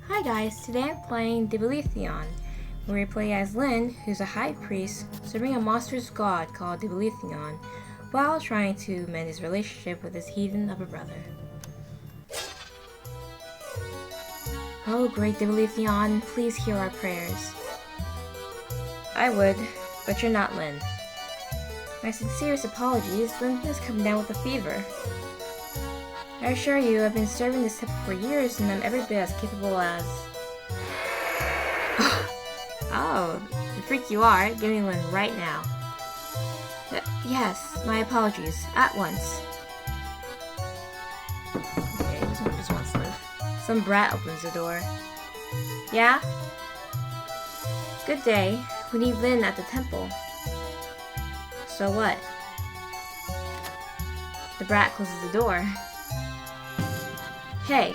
Hi guys, today I'm playing Divilethion, where we play as Lynn, who's a high priest serving a monstrous god called Divilethion, while trying to mend his relationship with his heathen of a brother. Oh great Divilethion, please hear our prayers. I would, but you're not Lynn. My sincerest apologies, Lynn has come down with a fever. I assure you, I've been serving this temple for years and I'm every bit as capable as... Oh, the freak you are, give me one right now. Yes, my apologies, at once. Okay, just one slip. Some brat opens the door. Yeah? Good day, we need Lynn at the temple. So what? The brat closes the door. Hey,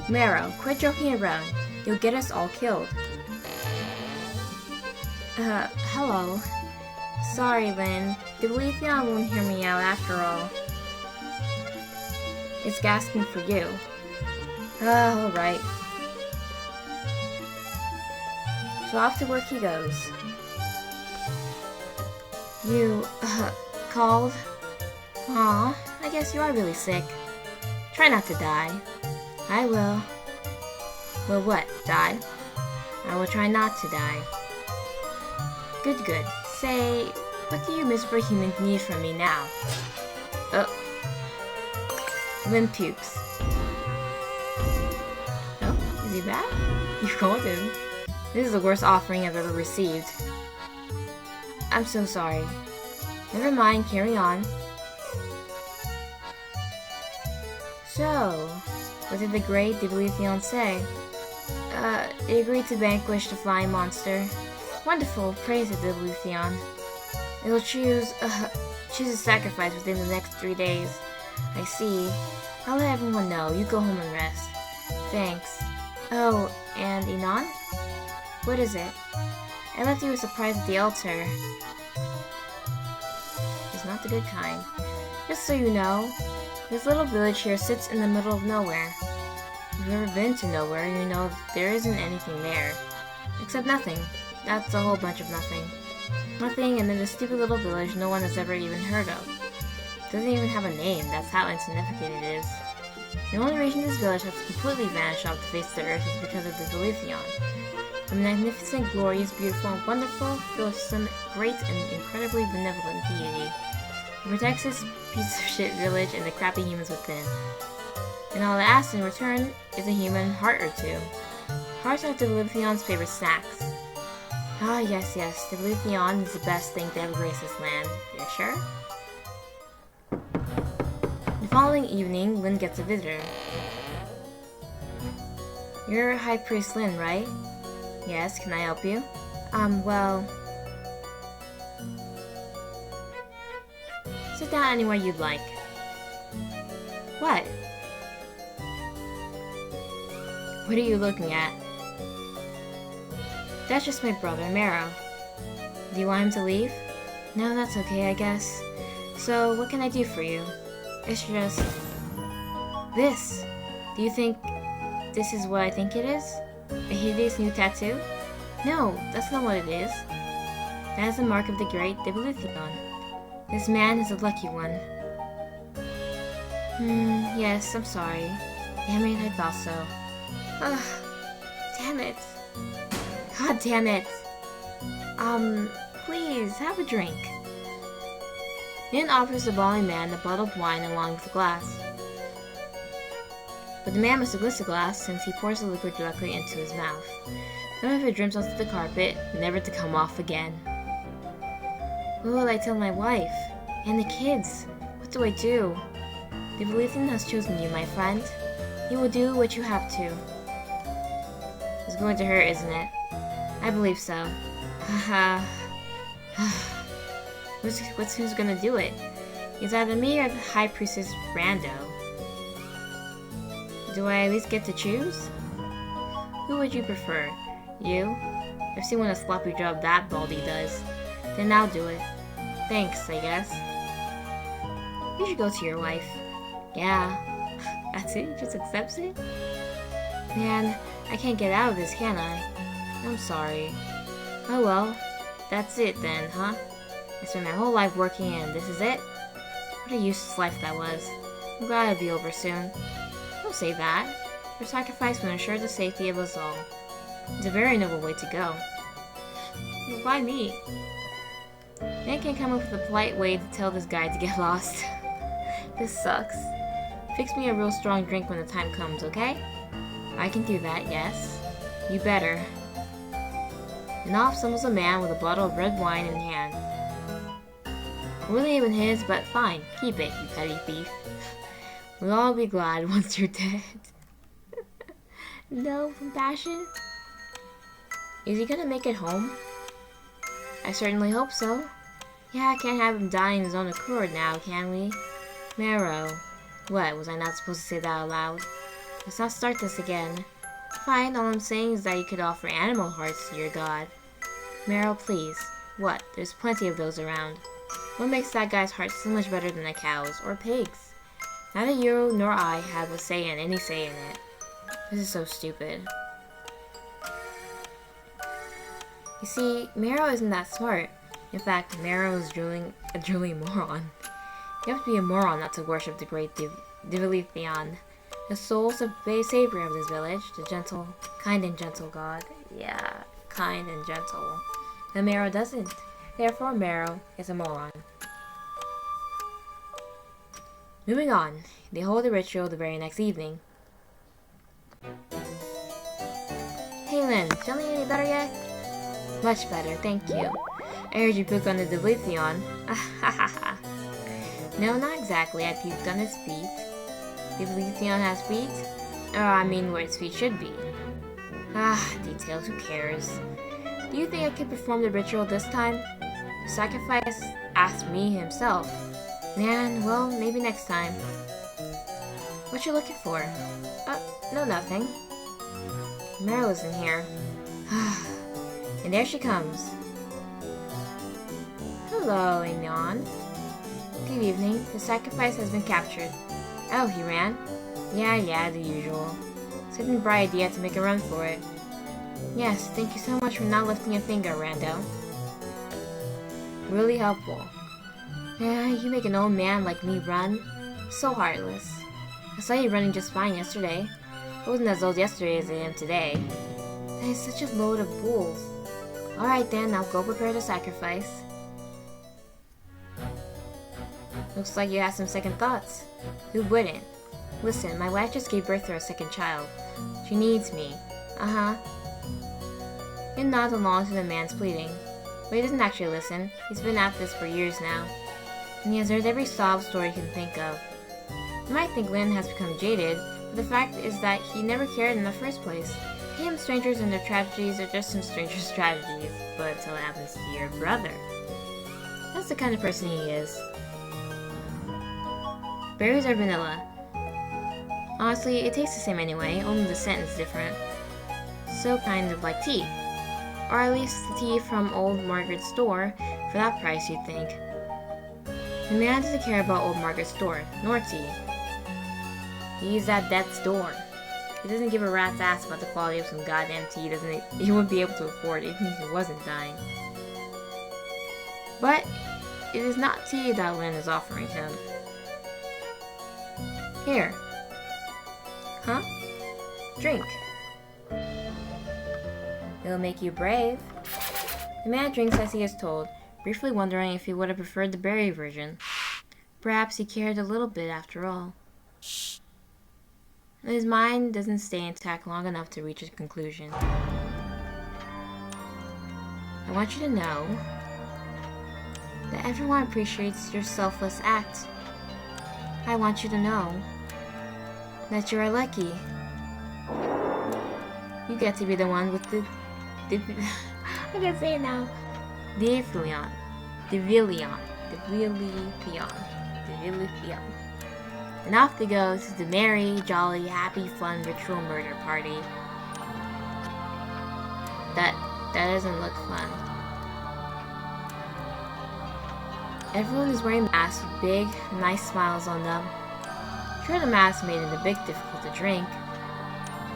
Marrow, quit joking around. You'll get us all killed. Hello. Sorry, Lynn. Divilethion won't hear me out after all. It's gasping for you. Alright. So off to work he goes. You, called? Aw, I guess you are really sick. Try not to die. I will. Will what? Die? I will try not to die. Good, good. Say, what do you Mr. Human need from me now? Oh. Lynn pukes. Oh, is he bad? You called him. This is the worst offering I've ever received. I'm so sorry. Never mind, carry on. So, what did the great Divilethion say? It agreed to vanquish the flying monster. Wonderful, praise it, Divilethion. It'll choose a sacrifice within the next 3 days. I see. I'll let everyone know. You go home and rest. Thanks. Oh, and Inan? What is it? I left you a surprise at the altar. It's not the good kind. Just so you know, this little village here sits in the middle of nowhere. If you've ever been to nowhere, you know there isn't anything there. Except nothing. That's a whole bunch of nothing. Nothing, and then this stupid little village no one has ever even heard of. It doesn't even have a name, that's how insignificant it is. The only reason this village has completely vanished off the face of the earth is because of the Divilethion. A magnificent, glorious, beautiful, and wonderful, filled with some great and incredibly benevolent deity. He protects this piece of shit village and the crappy humans within. And all it asks in return is a human heart or two. Hearts are Divilethion's favorite snacks. Ah, yes, Divilethion is the best thing to ever grace this land. You're sure? The following evening, Lynn gets a visitor. You're High Priest Lynn, right? Yes, can I help you? Well... Sit down anywhere you'd like. What? What are you looking at? That's just my brother, Marrow. Do you want him to leave? No, that's okay, I guess. So, what can I do for you? It's just... this. Do you think this is what I think it is? A hideous new tattoo? No, that's not what it is. That is the mark of the great Divilethion. This man is a lucky one. Yes, I'm sorry. Damn it, I thought so. Ugh, damn it. God damn it. Please, have a drink. Lynn offers the bawling man a bottle of wine along with a glass. But the man must have missed the glass since he pours the liquid directly into his mouth. Some of it drips onto the carpet, never to come off again. What will I tell my wife? And the kids? What do I do? Divilethion has chosen you, my friend. You will do what you have to. It's going to hurt, isn't it? I believe so. Haha. Who's gonna do it? It's either me or the High Priestess Rando. Do I at least get to choose? Who would you prefer? You? I've seen what a sloppy job that baldy does. Then I'll do it. Thanks, I guess. You should go to your wife. Yeah. That's it? Just accepts it? Man, I can't get out of this, can I? I'm sorry. Oh well, that's it then, huh? I spent my whole life working and this is it? What a useless life that was. I'm glad it'll be over soon. Don't say that. Your sacrifice will ensure the safety of us all. It's a very noble way to go. But why me? Lynn can come up with a polite way to tell this guy to get lost. This sucks. Fix me a real strong drink when the time comes, okay? I can do that, yes. You better. And off stumbles a man with a bottle of red wine in hand. It wasn't even his, but fine. Keep it, you petty thief. We'll all be glad once you're dead. No compassion? Is he gonna make it home? I certainly hope so. Yeah, I can't have him die in his own accord now, can we? Marrow. What, was I not supposed to say that out loud? Let's not start this again. Fine, all I'm saying is that you could offer animal hearts to your god. Marrow, please. What? There's plenty of those around. What makes that guy's heart so much better than a cow's or pig's? Neither you nor I have a say in any say in it. This is so stupid. You see, Marrow isn't that smart. In fact, Marrow is a drooling moron. You have to be a moron not to worship the great Divilethion, the sole savior of this village, the gentle, kind and gentle god. Yeah, kind and gentle. And Marrow doesn't. Therefore, Marrow is a moron. Moving on, they hold the ritual the very next evening. Hey Lynn, feeling any better yet? Much better, thank you. I heard you puked on the Divilethion. No, not exactly. I puked on its feet. Divilethion has feet? Oh, I mean where its feet should be. Details, who cares? Do you think I could perform the ritual this time? The sacrifice asked me himself. Man, well, maybe next time. What you looking for? No, nothing. Marrow isn't here. And there she comes. Hello, Anon. Good evening. The sacrifice has been captured. Oh, he ran? Yeah, the usual. Such a bright idea to make a run for it. Yes, thank you so much for not lifting a finger, Rando. Really helpful. Yeah, you make an old man like me run? So heartless. I saw you running just fine yesterday. I wasn't as old yesterday as I am today. That is such a load of bulls. Alright then, I'll go prepare the sacrifice. Looks like you have some second thoughts. Who wouldn't? Listen, my wife just gave birth to our second child. She needs me. He nods along to the man's pleading. But he doesn't actually listen. He's been at this for years now. And he has heard every sob story he can think of. You might think Lynn has become jaded, but the fact is that he never cared in the first place. To him, strangers and their tragedies are just some strangers' tragedies, but until it happens to your brother. That's the kind of person he is. Berries are vanilla. Honestly, it tastes the same anyway, only the scent is different. So kind of like tea. Or at least the tea from old Margaret's store, for that price you'd think. The man doesn't care about old Margaret's store, nor tea. He's at death's door. He doesn't give a rat's ass about the quality of some goddamn tea he wouldn't be able to afford even if he wasn't dying. But it is not tea that Lynn is offering him. Here. Huh? Drink. It'll make you brave. The man drinks as he is told, briefly wondering if he would have preferred the berry version. Perhaps he cared a little bit after all. His mind doesn't stay intact long enough to reach a conclusion. I want you to know that everyone appreciates your selfless act. I want you to know that you are lucky. You get to be the one with the I can say it now. Divilethion. And off they go to the merry, jolly, happy, fun, ritual murder party. That doesn't look fun. Everyone is wearing masks with big, nice smiles on them. Sure, the mask made it a bit difficult to drink.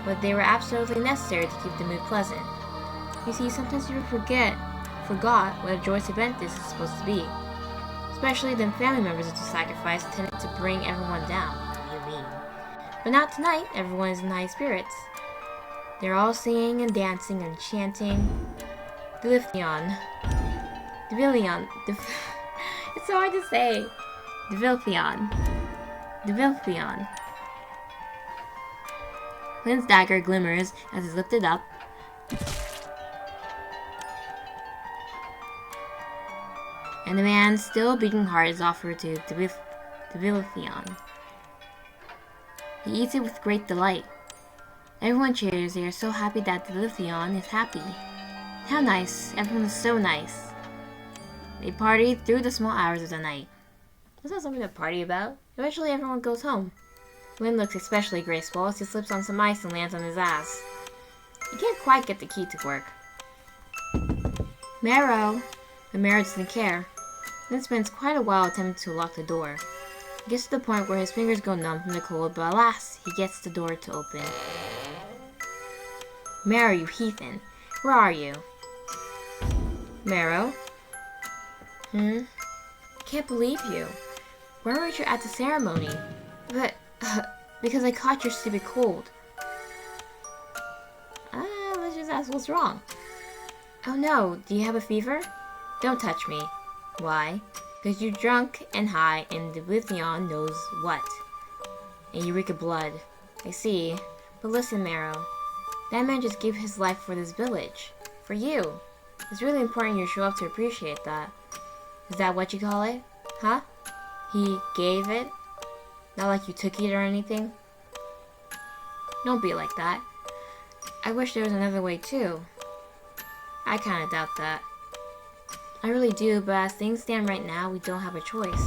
but they were absolutely necessary to keep the mood pleasant. You see, sometimes you forgot what a joyous event this is supposed to be. Especially the family members of the sacrifice tended to bring everyone down. What do you mean? But not tonight, everyone is in high spirits. They're all singing and dancing and chanting Divilethion. It's so hard to say. Divilethion. Lynn's dagger glimmers as it's lifted up. And the man's still beating heart is offered to Divilethion. He eats it with great delight. Everyone cheers. They are so happy that Divilethion is happy. How nice. Everyone is so nice. They party through the small hours of the night. That's not something to party about. Eventually everyone goes home. Lynn looks especially graceful as he slips on some ice and lands on his ass. He can't quite get the key to work. Marrow! But Marrow doesn't care. Lynn spends quite a while attempting to lock the door. He gets to the point where his fingers go numb from the cold, but alas, he gets the door to open. Marrow, you heathen. Where are you? Marrow? Can't believe you. Why weren't you at the ceremony? But, because I caught your stupid cold. Let's just ask what's wrong. Oh no, do you have a fever? Don't touch me. Why? Because you're drunk and high and Divilethion knows what. And you reek of blood. I see. But listen, Marrow. That man just gave his life for this village. For you. It's really important you show up to appreciate that. Is that what you call it? Huh? He gave it? Not like you took it or anything? Don't be like that. I wish there was another way too. I kinda doubt that. I really do, but as things stand right now, we don't have a choice.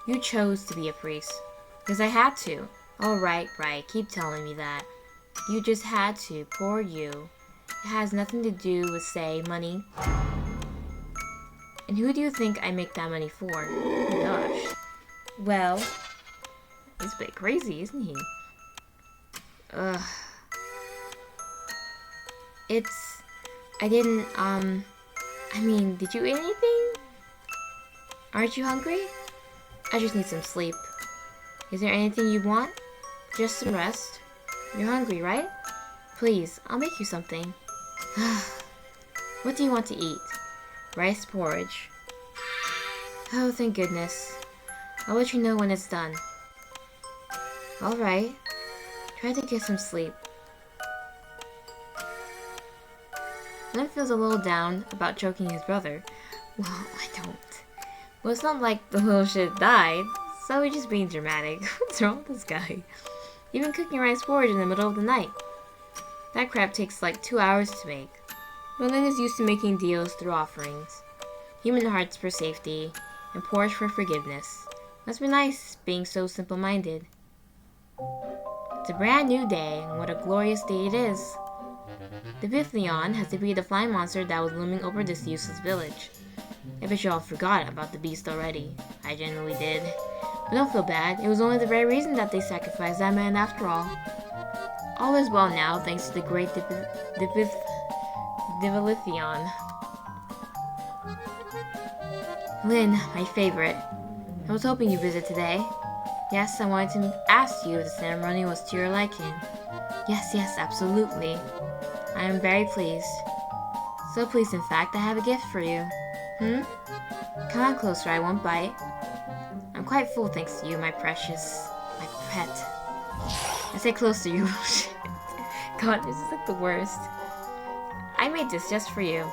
You chose to be a priest. Because I had to. Oh, right. Keep telling me that. You just had to. Poor you. It has nothing to do with, say, money. And who do you think I make that money for? Oh my gosh. Well, he's a bit crazy, isn't he? Ugh. Did you eat anything? Aren't you hungry? I just need some sleep. Is there anything you want? Just some rest. You're hungry, right? Please, I'll make you something. What do you want to eat? Rice porridge. Oh, thank goodness. I'll let you know when it's done. Alright. Try to get some sleep. Lynn feels a little down about choking his brother. Well, I don't. Well, it's not like the little shit died, so he's just being dramatic. What's wrong with this guy? Even cooking rice porridge in the middle of the night. That crap takes like 2 hours to make. But Lynn is used to making deals through offerings. Human hearts for safety, and porridge for forgiveness. Must be nice being so simple-minded. It's a brand new day, and what a glorious day it is. Divilethion has defeated the flying monster that was looming over this useless village. I bet you all forgot about the beast already. I genuinely did. But don't feel bad, it was only the very reason that they sacrificed that man after all. All is well now, thanks to the great Divilethion. Lynn, my favorite. I was hoping you'd visit today. Yes, I wanted to ask you if the ceremony was to your liking. Yes, absolutely. I am very pleased. So pleased, in fact, I have a gift for you. Come on closer, I won't bite. I'm quite full thanks to you, my precious, my pet. I say close to you. God, this is like the worst. I made this just for you.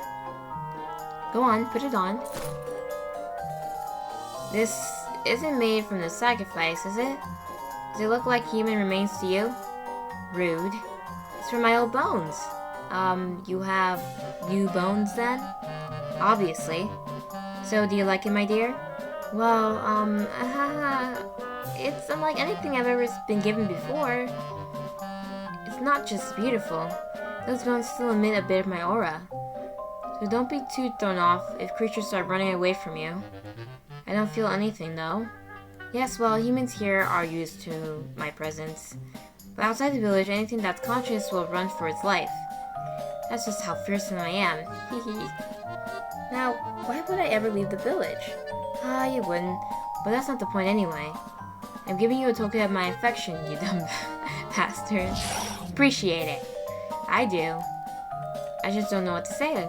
Go on, put it on. This isn't made from the sacrifice, is it? Does it look like human remains to you? Rude. It's from my old bones. You have new bones then? Obviously. So, do you like it, my dear? Well, it's unlike anything I've ever been given before. It's not just beautiful. Those bones still emit a bit of my aura. So don't be too thrown off if creatures start running away from you. I don't feel anything, though. Yes, well, humans here are used to my presence. But outside the village, anything that's conscious will run for its life. That's just how fearsome I am. Hehe. Now, why would I ever leave the village? You wouldn't. But that's not the point anyway. I'm giving you a token of my affection, you dumb bastard. Appreciate it. I do. I just don't know what to say.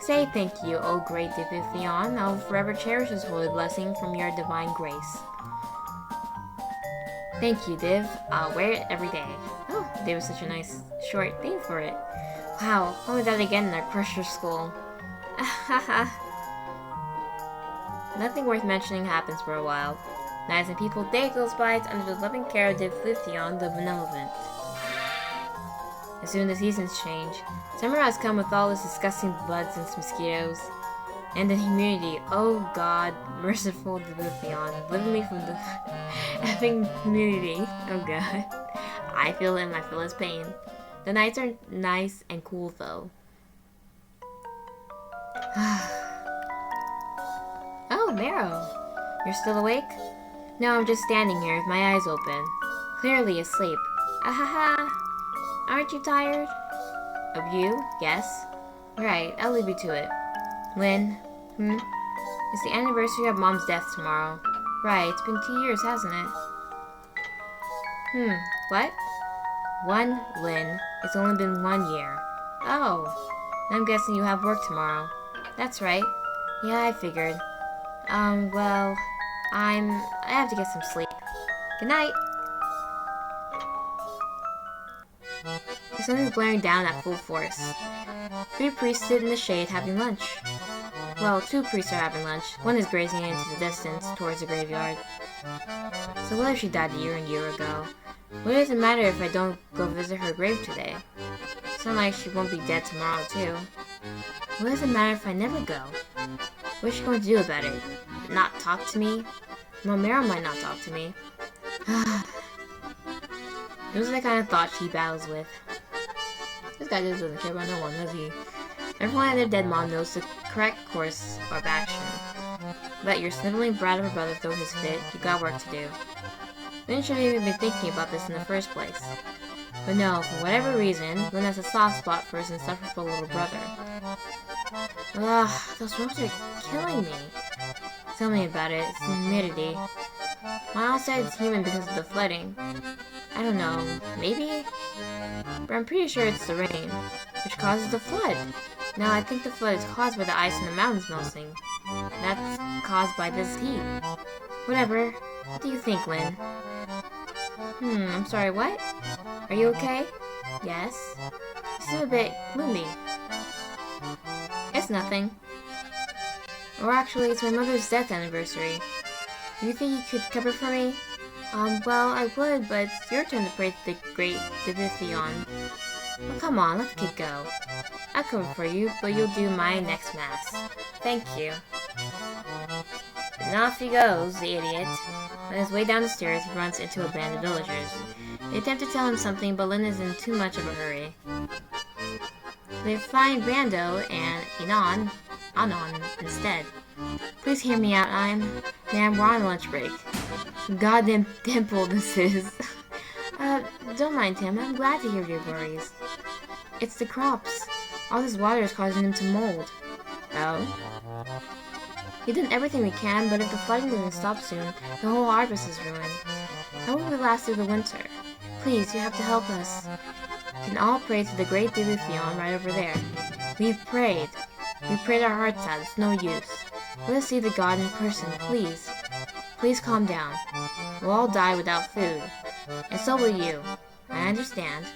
Say thank you, O great Divilethion. I'll forever cherish this holy blessing from your divine grace. Thank you, Div. I'll wear it every day. Oh, there was such a nice short thing for it. Wow, only that again in our crusher school. Nothing worth mentioning happens for a while. Nights and people day goes by under the loving care of Divilethion the Benevolent. As soon as the seasons change, summer has come with all its disgusting bugs and mosquitoes. And the humidity, oh god, merciful Divilethion, deliver me from the effing humidity, oh god. I feel it and I feel its pain. The nights are nice and cool though. Oh, Marrow, you're still awake? No, I'm just standing here with my eyes open, clearly asleep. Ahaha! Aren't you tired? Of you? Yes. Right, I'll leave you to it. Lynn? It's the anniversary of Mom's death tomorrow. Right, it's been 2 years, hasn't it? What? One, Lynn. It's only been 1 year. Oh. I'm guessing you have work tomorrow. That's right. Yeah, I figured. Well, I have to get some sleep. Good night! The sun is glaring down at full force. 3 priests sit in the shade having lunch. Well, 2 priests are having lunch. One is grazing into the distance, towards the graveyard. So what if she died a year ago? What does it matter if I don't go visit her grave today? It's not like she won't be dead tomorrow, too. What does it matter if I never go? What's she going to do about it? Not talk to me? Well, Marrow might not talk to me. Those are the kind of thoughts she battles with. This guy just doesn't care about no one, does he? Everyone and their dead mom knows the correct course of action. Let your sniveling brat of a brother throw his fit, you got work to do. Lynn shouldn't even been thinking about this in the first place. But no, for whatever reason, Lynn has a soft spot for his insufferable little brother. Ugh, those ropes are killing me. Tell me about it, it's the humidity. My aunt said it's human because of the flooding. I don't know, maybe? But I'm pretty sure it's the rain, which causes the flood. Now I think the flood is caused by the ice in the mountains melting. That's caused by this heat. Whatever. What do you think, Lynn? I'm sorry, what? Are you okay? Yes. You seem a bit gloomy. It's nothing. Or actually, it's my mother's death anniversary. Do you think you could cover for me? Well, I would, but it's your turn to pray to the great Divilethion. Well, come on, let's get go. I'll cover for you, but you'll do my next mass. Thank you. And off he goes, the idiot. On his way down the stairs, he runs into a band of villagers. They attempt to tell him something, but Lynn is in too much of a hurry. They find Brando and Anon instead. Please hear me out, Man, we're on lunch break. Goddamn dimple this is. Don't mind him. I'm glad to hear your worries. It's the crops. All this water is causing them to mold. Oh? We've done everything we can, but if the flooding doesn't stop soon, the whole harvest is ruined. How will we last through the winter? Please, you have to help us. We can all pray to the great Divilethion right over there. We've prayed. We've prayed our hearts out. It's no use. Let us see the god in person, please. Please calm down. We'll all die without food. And so will you. I understand.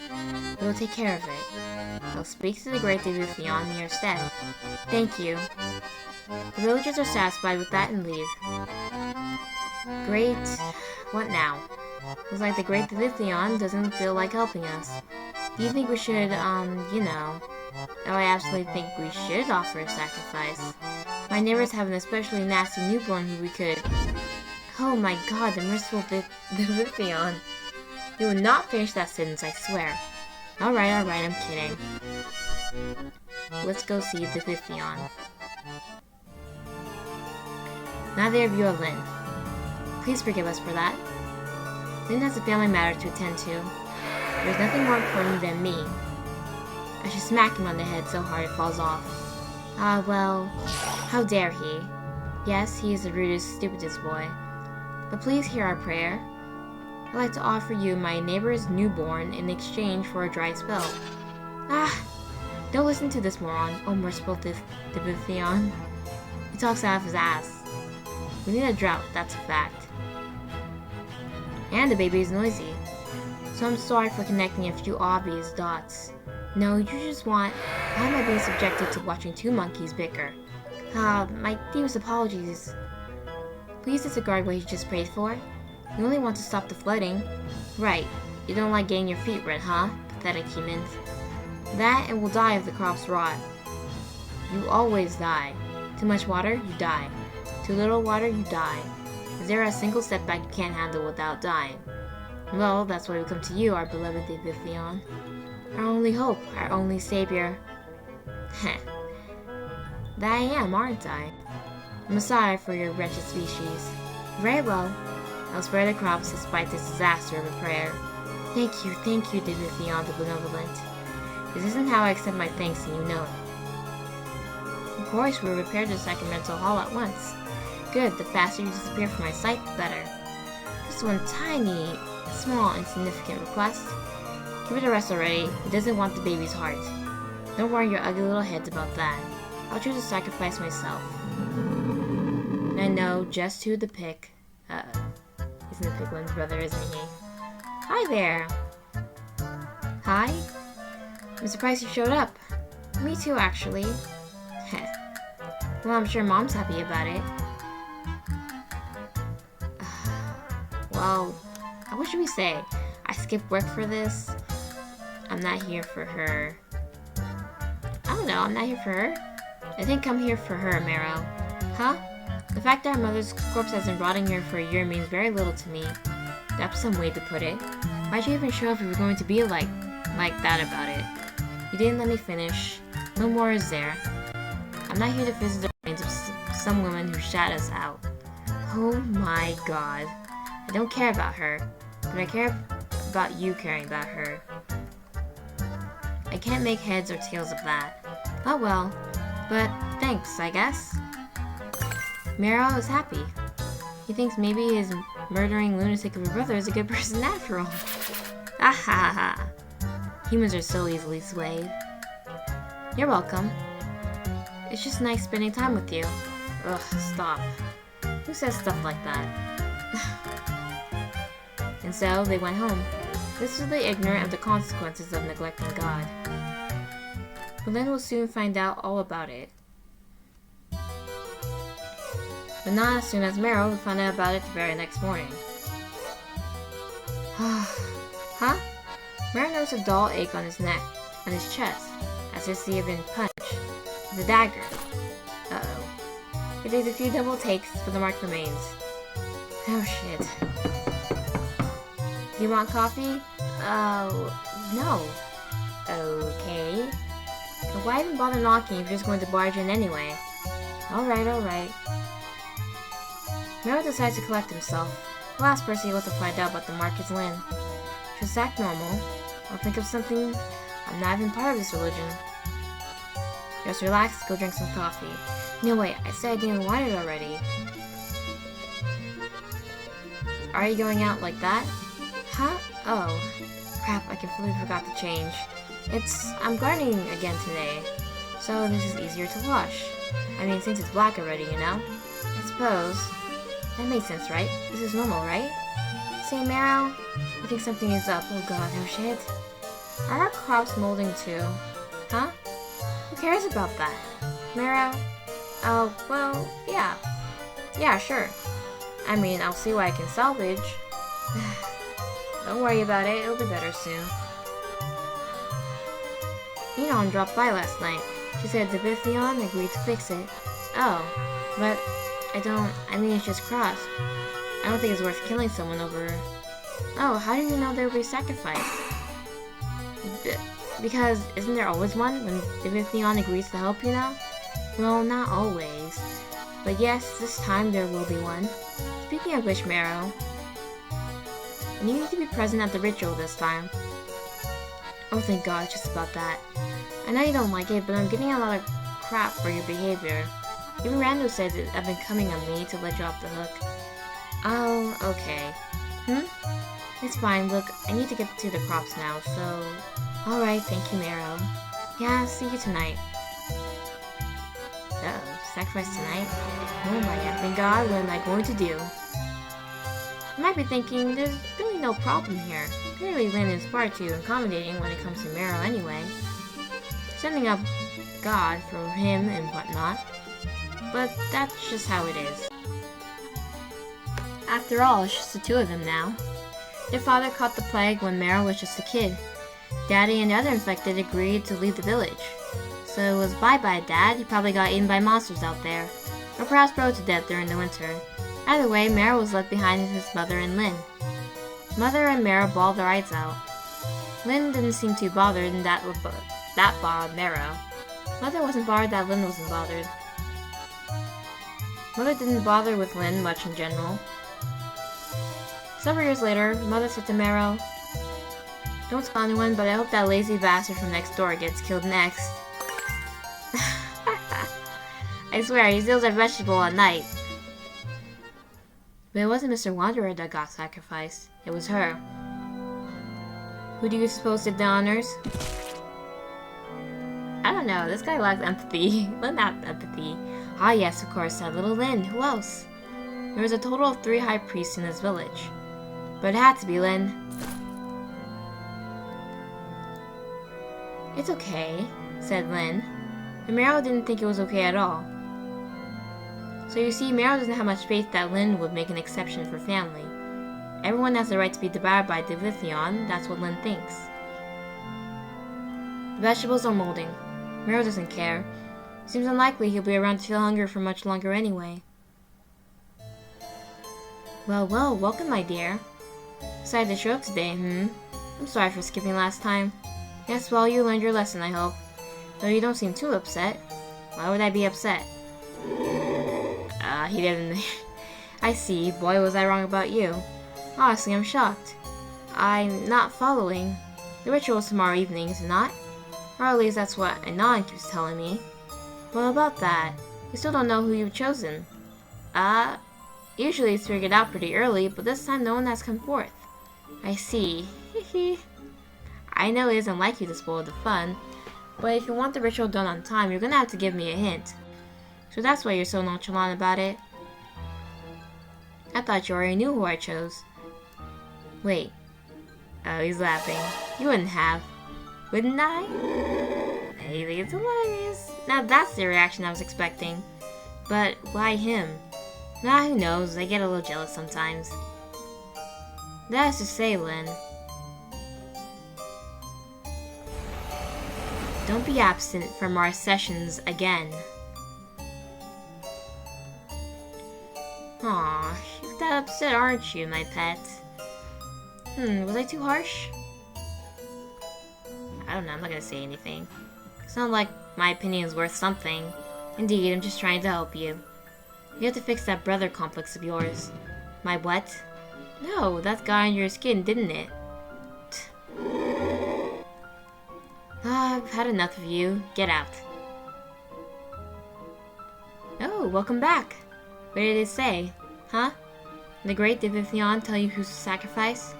We will take care of it. I'll speak to the great Divilethion in your stead. Thank you. The villagers are satisfied with that and leave. Great. What now? Looks like the great Divilethion doesn't feel like helping us. Do you think we should, Oh, I absolutely think we should offer a sacrifice. My neighbors have an especially nasty newborn who we could... Oh my god, the merciful Divilethion. You will not finish that sentence, I swear. Alright, I'm kidding. Let's go see Divilethion. Neither of you are Lynn. Please forgive us for that. Lynn has a family matter to attend to. There's nothing more important than me. I should smack him on the head so hard it falls off. Ah, well, how dare he? Yes, he is the rudest, stupidest boy. But please hear our prayer. I'd like to offer you my neighbor's newborn in exchange for a dry spell. Ah! Don't listen to this moron, oh merciful Divilethion. He talks out of his ass. We need a drought, that's a fact. And the baby is noisy. So I'm sorry for connecting a few obvious dots. No, you just want... Why am I being subjected to watching two monkeys bicker? My deepest apologies. Please disregard what you just prayed for. You only want to stop the flooding. Right. You don't like getting your feet wet, huh? Pathetic humans. That and we'll die if the crops rot. You always die. Too much water, you die. Too little water, you die. Is there a single setback you can't handle without dying? Well, that's why we come to you, our beloved Divilethion. Our only hope, our only savior. Heh. That I am, aren't I? A messiah for your wretched species. Very well. I'll spare the crops despite this disaster of a prayer. Thank you, Divilethion the Benevolent. This isn't how I accept my thanks, and you know it. Of course, we'll repair the sacramental hall at once. Good, the faster you disappear from my sight, the better. Just one tiny, small, insignificant request. Give it the rest already. He doesn't want the baby's heart. Don't worry your ugly little heads about that. I'll choose to sacrifice myself. And I know just who to pick. He's gonna pick Lynn's brother, isn't he? Hi there! Hi? I'm surprised you showed up. Me too, actually. Heh. Well, I'm sure Mom's happy about it. Well, what should we say? I skipped work for this? I'm not here for her. I don't know, I'm not here for her. I think I'm here for her, Marrow. Huh? The fact that our mother's corpse has been rotting here for a year means very little to me. That's some way to put it. Why'd you even show up if you were going to be like that about it? You didn't let me finish. No more is there. I'm not here to visit the brains of some woman who shat us out. Oh my god. I don't care about her, but I care about you caring about her. I can't make heads or tails of that. Oh well, but thanks, I guess. Marrow is happy. He thinks maybe his murdering lunatic of a brother is a good person after all. Ah ha ha. Humans are so easily swayed. You're welcome. It's just nice spending time with you. Ugh, stop. Who says stuff like that? And so, they went home, blissfully ignorant of the consequences of neglecting God. But Lynn will soon find out all about it. But not as soon as Marrow will find out about it the very next morning. Huh? Marrow noticed a dull ache on his neck, on his chest, as if he had been punched with a dagger. Uh-oh. He takes a few double takes, but the mark remains. Oh shit. Do you want coffee? No. Okay. But why even bother knocking if you're just going to barge in anyway? Alright. Marrow decides to collect himself. The last person he wants to find out about the mark is Lynn. Just act normal. I'll think of something. I'm not even part of this religion. Just relax, go drink some coffee. No wait, I said I didn't want it already. Are you going out like that? Huh? Oh. Crap, I completely forgot to change. I'm gardening again today, so this is easier to wash. I mean, since it's black already, you know? I suppose. That makes sense, right? This is normal, right? Say, Marrow, I think something is up. Oh god, oh shit. Are our crops molding too? Huh? Who cares about that? Marrow? Oh, well, yeah. Yeah, sure. I mean, I'll see what I can salvage. Don't worry about it, it'll be better soon. Enon dropped by last night. She said Divilethion agreed to fix it. Oh, but I mean it's just crossed. I don't think it's worth killing someone over. Oh, how do you know there will be sacrifice? Because isn't there always one when Divilethion agrees to help, you know? Well, not always. But yes, this time there will be one. Speaking of which, Marrow, you need to be present at the ritual this time. Oh, thank God, just about that. I know you don't like it, but I'm getting a lot of crap for your behavior. Even Rando said that I've been coming on me to let you off the hook. Oh, okay. It's fine. Look, I need to get to the crops now, so... Alright, thank you, Marrow. Yeah, see you tonight. Uh-oh, sacrifice tonight? Oh my God, thank God, what am I going to do? You might be thinking, there's really no problem here. Clearly Lynn is far too accommodating when it comes to Marrow anyway. Sending up God for him and whatnot. But that's just how it is. After all, it's just the two of them now. Their father caught the plague when Marrow was just a kid. Daddy and the other infected agreed to leave the village. So it was bye-bye, Dad. He probably got eaten by monsters out there. Or perhaps froze to death during the winter. Either way, Marrow was left behind with his mother and Lynn. Mother and Marrow bawled their eyes out. Lynn didn't seem too bothered, and that bothered Marrow. Mother wasn't bothered that Lynn wasn't bothered. Mother didn't bother with Lynn much in general. Several years later, Mother said to Marrow, "Don't tell anyone, but I hope that lazy bastard from next door gets killed next." I swear, he steals our vegetable at night. But it wasn't Mr. Wanderer that got sacrificed. It was her. Who do you suppose did the honors? I don't know, this guy lacks empathy. Well, not empathy. Ah yes, of course, that little Lynn. Who else? There was a total of 3 high priests in this village. But it had to be Lynn. It's okay, said Lynn. But Marrow didn't think it was okay at all. So you see, Marrow doesn't have much faith that Lynn would make an exception for family. Everyone has the right to be devoured by Divilethion, that's what Lynn thinks. The vegetables are molding. Marrow doesn't care. Seems unlikely he'll be around to feel hunger for much longer anyway. Well, welcome, my dear. Decided to show up today, I'm sorry for skipping last time. Yes, well, you learned your lesson, I hope. Though you don't seem too upset. Why would I be upset? He didn't... I see. Boy, was I wrong about you. Honestly, I'm shocked. I'm not following. The ritual is tomorrow evening, is it not? Or at least that's what Anon keeps telling me. Well, about that, you still don't know who you've chosen. Usually it's figured out pretty early, but this time no one has come forth. I see. I know it isn't like you to spoil the fun, but if you want the ritual done on time, you're gonna have to give me a hint. So that's why you're so nonchalant about it. I thought you already knew who I chose. Wait. Oh, he's laughing. You wouldn't have. Wouldn't I? I think it's hilarious. Now that's the reaction I was expecting. But why him? Nah, who knows? I get a little jealous sometimes. That is to say, Lynn. Don't be absent from our sessions again. Aw, you're that upset, aren't you, my pet? Was I too harsh? I don't know, I'm not gonna say anything. It's not like my opinion is worth something. Indeed, I'm just trying to help you. You have to fix that brother complex of yours. My what? No, that got on your skin, didn't it? I've had enough of you. Get out. Oh, welcome back. What did it say? Huh? The great Divilethion tell you who's to sacrifice?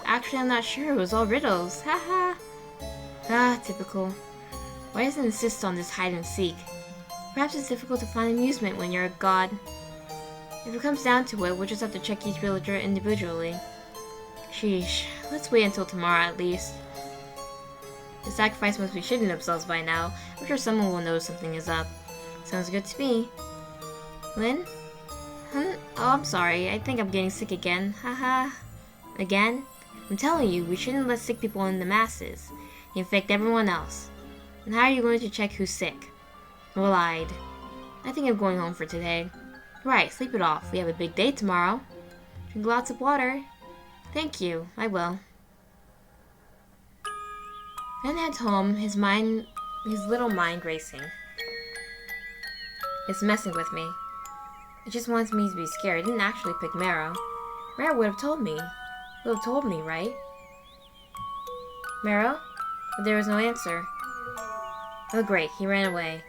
Actually, I'm not sure. It was all riddles. Haha. Typical. Why does it insist on this hide and seek? Perhaps it's difficult to find amusement when you're a god. If it comes down to it, we'll just have to check each villager individually. Sheesh. Let's wait until tomorrow at least. The sacrifice must be shitting themselves by now. I'm sure someone will know something is up. Sounds good to me. Lynn? Oh, I'm sorry. I think I'm getting sick again. Haha. Again? I'm telling you, we shouldn't let sick people in the masses. They infect everyone else. And how are you going to check who's sick? Well, I think I'm going home for today. Right, sleep it off. We have a big day tomorrow. Drink lots of water. Thank you. I will. Then heads home, his little mind racing. It's messing with me. It just wants me to be scared. It didn't actually pick Marrow. Marrow would have told me. Would have told me, right? Marrow? But there was no answer. Oh great, he ran away.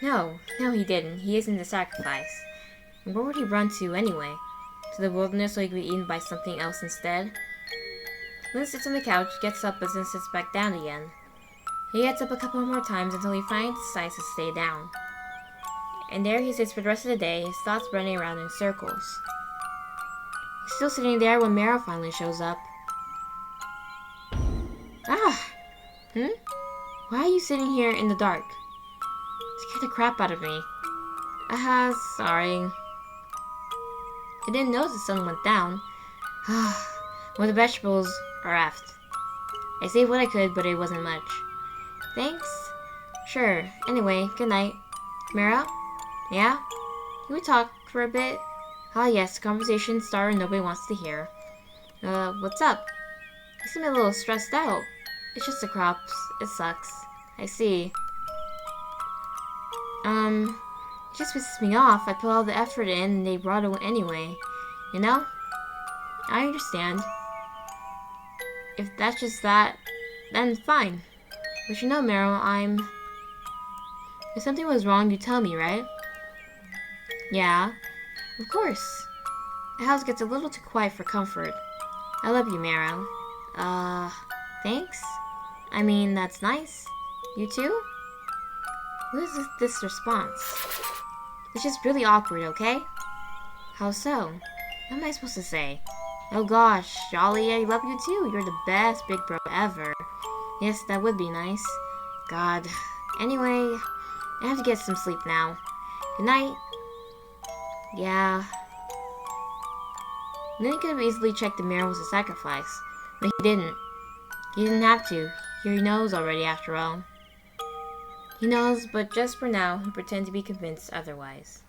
No, he didn't. He isn't the sacrifice. And where would he run to anyway? To the wilderness so he could be eaten by something else instead? Lynn sits on the couch, gets up, but then sits back down again. He gets up a couple more times until he finally decides to stay down. And there he sits for the rest of the day, his thoughts running around in circles. He's still sitting there when Marrow finally shows up. Ah! Why are you sitting here in the dark? Scared the crap out of me. Sorry. I didn't notice the sun went down. Well, the vegetables are effed. I saved what I could, but it wasn't much. Thanks? Sure. Anyway, good night. Marrow? Yeah? Can we talk for a bit? Ah, yes, conversation starter nobody wants to hear. What's up? You seem a little stressed out. It's just the crops. It sucks. I see. It just pisses me off. I put all the effort in and they brought it anyway. You know? I understand. If that's just that, then fine. But you know, Marrow, if something was wrong, you'd tell me, right? Yeah, of course. The house gets a little too quiet for comfort. I love you, Marrow. Thanks? I mean, that's nice. You too? What is this response? It's just really awkward, okay? How so? What am I supposed to say? Oh gosh, Jolly, I love you too. You're the best big bro ever. Yes, that would be nice. God. Anyway, I have to get some sleep now. Good night. Yeah. Lynn could have easily checked the Marrow was a sacrifice, but he didn't. He didn't have to. He knows already, after all. He knows, but just for now, he pretends to be convinced otherwise.